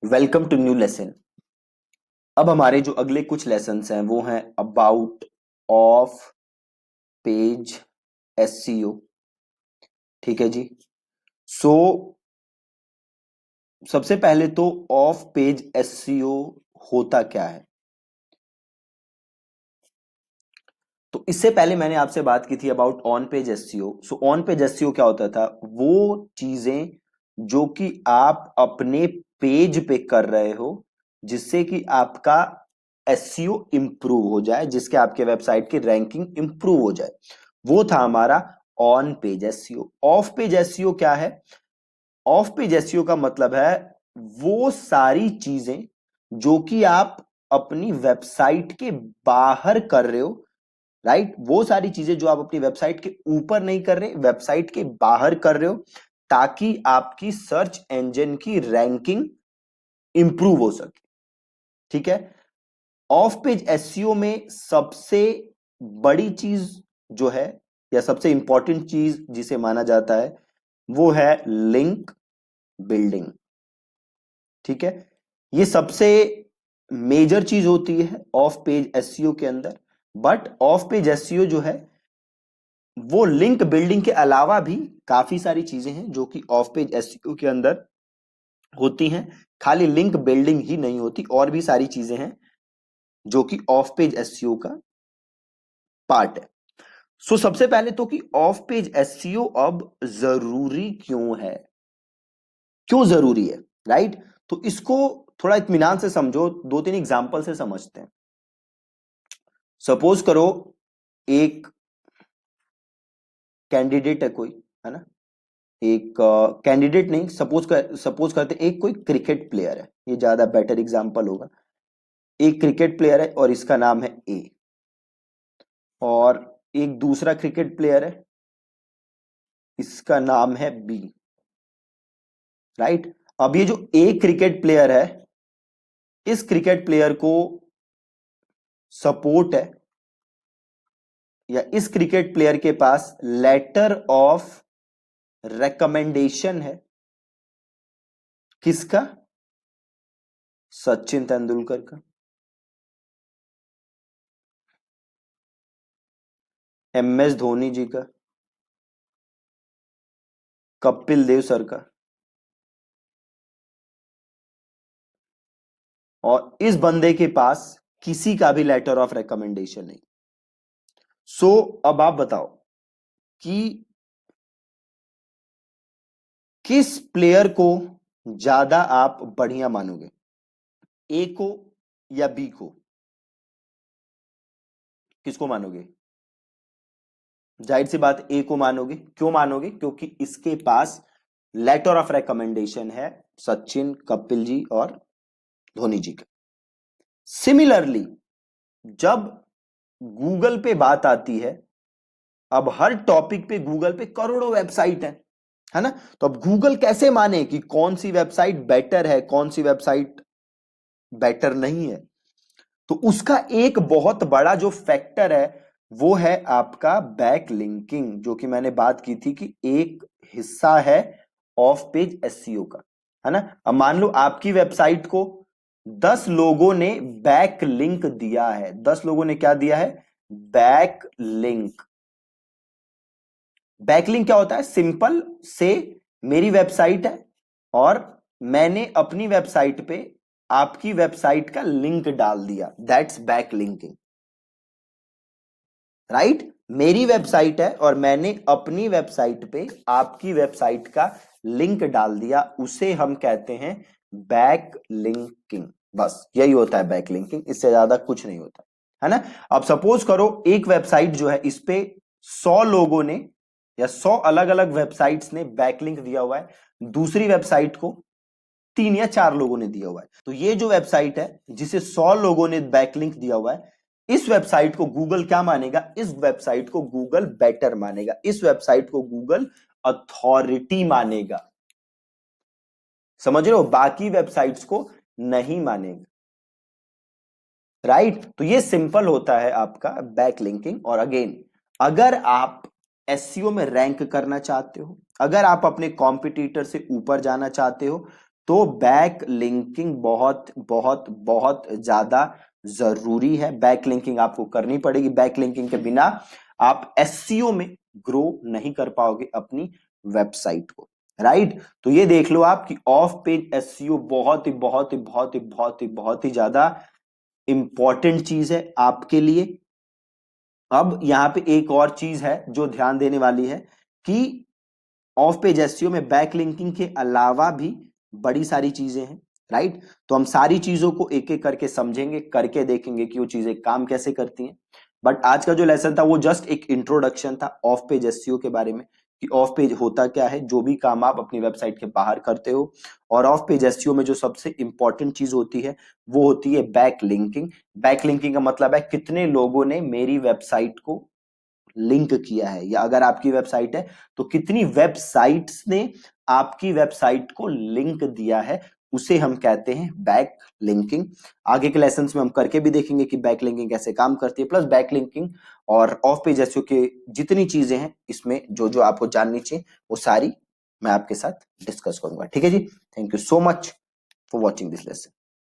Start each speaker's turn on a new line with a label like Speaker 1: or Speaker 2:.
Speaker 1: Welcome to new lesson. अब हमारे जो अगले कुछ लेसन्स हैं वो हैं अबाउट ऑफ पेज एससीओ। ठीक है जी। सो सबसे पहले तो ऑफ पेज एससीओ होता क्या है। तो इससे पहले मैंने आपसे बात की थी about on page SCO. So on page SCO क्या होता था, वो चीजें जो कि आप अपने पेज पे कर रहे हो जिससे कि आपका एससीओ इंप्रूव हो जाए, जिसके आपके वेबसाइट की रैंकिंग इंप्रूव हो जाए, वो था हमारा on page SCO. Of page SCO क्या है? ऑफ पेज एसईओ का मतलब है वो सारी चीजें जो कि आप अपनी वेबसाइट के बाहर कर रहे हो, राइट। वो सारी चीजें जो आप अपनी वेबसाइट के ऊपर नहीं कर रहे, वेबसाइट के बाहर कर रहे हो, ताकि आपकी सर्च इंजन की रैंकिंग इंप्रूव हो सके। ठीक है। ऑफ पेज एसईओ में सबसे बड़ी चीज जो है या सबसे इंपॉर्टेंट चीज जिसे माना जाता है वो है लिंक बिल्डिंग। ठीक है। ये सबसे मेजर चीज होती है ऑफ पेज एसईओ के अंदर। बट ऑफ पेज एसईओ जो है वो लिंक बिल्डिंग के अलावा भी काफी सारी चीजें हैं जो कि ऑफ पेज एसईओ के अंदर होती हैं। खाली लिंक बिल्डिंग ही नहीं होती, और भी सारी चीजें हैं जो कि ऑफ पेज एसईओ का पार्ट है। सो सबसे पहले तो कि ऑफ पेज एसईओ अब जरूरी क्यों है, क्यों जरूरी है, राइट। तो इसको थोड़ा इत्मीनान से समझो, दो तीन एग्जांपल से समझते हैं। सपोज करो एक कैंडिडेट है कोई, है ना। एक कैंडिडेट नहीं, सपोज करते एक कोई क्रिकेट प्लेयर है, ये ज्यादा बेटर एग्जांपल होगा। एक क्रिकेट प्लेयर है और इसका नाम है ए, और एक दूसरा क्रिकेट प्लेयर है, इसका नाम है बी, राइट। अब ये जो ए क्रिकेट प्लेयर है, इस क्रिकेट प्लेयर को सपोर्ट है या इस क्रिकेट प्लेयर के पास लेटर ऑफ रिकमेंडेशन है, किसका? सचिन तेंदुलकर का, एमएस धोनी जी का, कपिल देव सर का। और इस बंदे के पास किसी का भी लेटर ऑफ रिकमेंडेशन नहीं। सो अब आप बताओ कि किस प्लेयर को ज्यादा आप बढ़िया मानोगे, ए को या बी को? किसको मानोगे? जाहिर सी बात ए को मानोगे। क्यों मानोगे? क्योंकि इसके पास लेटर ऑफ रिकमेंडेशन है सचिन, कपिल जी और धोनी जी का। सिमिलरली जब गूगल पे बात आती है, अब हर टॉपिक पे गूगल पे करोड़ों वेबसाइट है ना। तो अब गूगल कैसे माने कि कौन सी वेबसाइट बेटर है, कौन सी वेबसाइट बेटर नहीं है? तो उसका एक बहुत बड़ा जो फैक्टर है वो है आपका बैक लिंकिंग, जो कि मैंने बात की थी कि एक हिस्सा है ऑफ पेज एसईओ का, है ना। अब मान लो आपकी वेबसाइट को 10 लोगों ने बैक लिंक दिया है। 10 लोगों ने क्या दिया है? Back link. बैकलिंक क्या होता है? सिंपल से मेरी वेबसाइट है और मैंने अपनी वेबसाइट पे आपकी वेबसाइट का लिंक डाल दिया, दैट्स बैकलिंकिंग, राइट। मेरी वेबसाइट है और मैंने अपनी वेबसाइट पे आपकी वेबसाइट का लिंक डाल दिया, उसे हम कहते हैं बैकलिंकिंग। बस यही होता है बैकलिंकिंग, इससे ज्यादा कुछ नहीं होता, है ना। अब सपोज करो एक वेबसाइट जो है इस पे 100 लोगों ने या 100 अलग अलग वेबसाइट्स ने बैकलिंक दिया हुआ है, दूसरी वेबसाइट को 3 या 4 लोगों ने दिया हुआ है। तो ये जो वेबसाइट है जिसे 100 लोगों ने बैकलिंक दिया हुआ है, इस वेबसाइट को गूगल क्या मानेगा? इस वेबसाइट को गूगल बेटर मानेगा, इस वेबसाइट को गूगल अथॉरिटी मानेगा। समझ रहे हो? बाकी वेबसाइट्स को नहीं मानेगा, राइट। तो ये सिंपल होता है आपका बैकलिंकिंग। और अगेन, अगर आप एसईओ में रैंक करना चाहते हो, अगर आप अपने कॉम्पिटिटर से ऊपर जाना चाहते हो, तो बैक लिंकिंग बहुत बहुत बहुत ज्यादा जरूरी है। बैक लिंकिंग आपको करनी पड़ेगी। बैक लिंकिंग के बिना आप एसईओ में ग्रो नहीं कर पाओगे अपनी वेबसाइट को, राइट। तो ये देख लो आप कि ऑफ पेज एसईओ बहुत ही बहुत ही बहुत ही बहुत ही बहुत ही ज्यादा इंपॉर्टेंट चीज है आपके लिए। अब यहां पे एक और चीज है जो ध्यान देने वाली है कि ऑफ पेज एसईओ में बैक लिंकिंग के अलावा भी बड़ी सारी चीजें हैं, राइट। तो हम सारी चीजों को एक एक करके समझेंगे, करके देखेंगे कि वो चीजें काम कैसे करती हैं। बट आज का जो लेसन था वो जस्ट एक इंट्रोडक्शन था ऑफ पेज एसईओ के बारे में, कि ऑफ पेज होता क्या है, जो भी काम आप अपनी वेबसाइट के बाहर करते हो। और ऑफ पेज एसईओ में जो सबसे इंपॉर्टेंट चीज होती है वो होती है बैक लिंकिंग। बैक लिंकिंग का मतलब है कितने लोगों ने मेरी वेबसाइट को लिंक किया है, या अगर आपकी वेबसाइट है तो कितनी वेबसाइट्स ने आपकी वेबसाइट को लिंक दिया है, उसे हम कहते हैं बैक लिंकिंग। आगे के लेसन्स में हम करके भी देखेंगे कि बैक लिंकिंग कैसे काम करती है। प्लस बैक लिंकिंग और ऑफ पेज एसईओ के जितनी चीजें हैं इसमें जो जो आपको जाननी चाहिए वो सारी मैं आपके साथ डिस्कस करूंगा, ठीक है जी। Thank you so much for watching this lesson.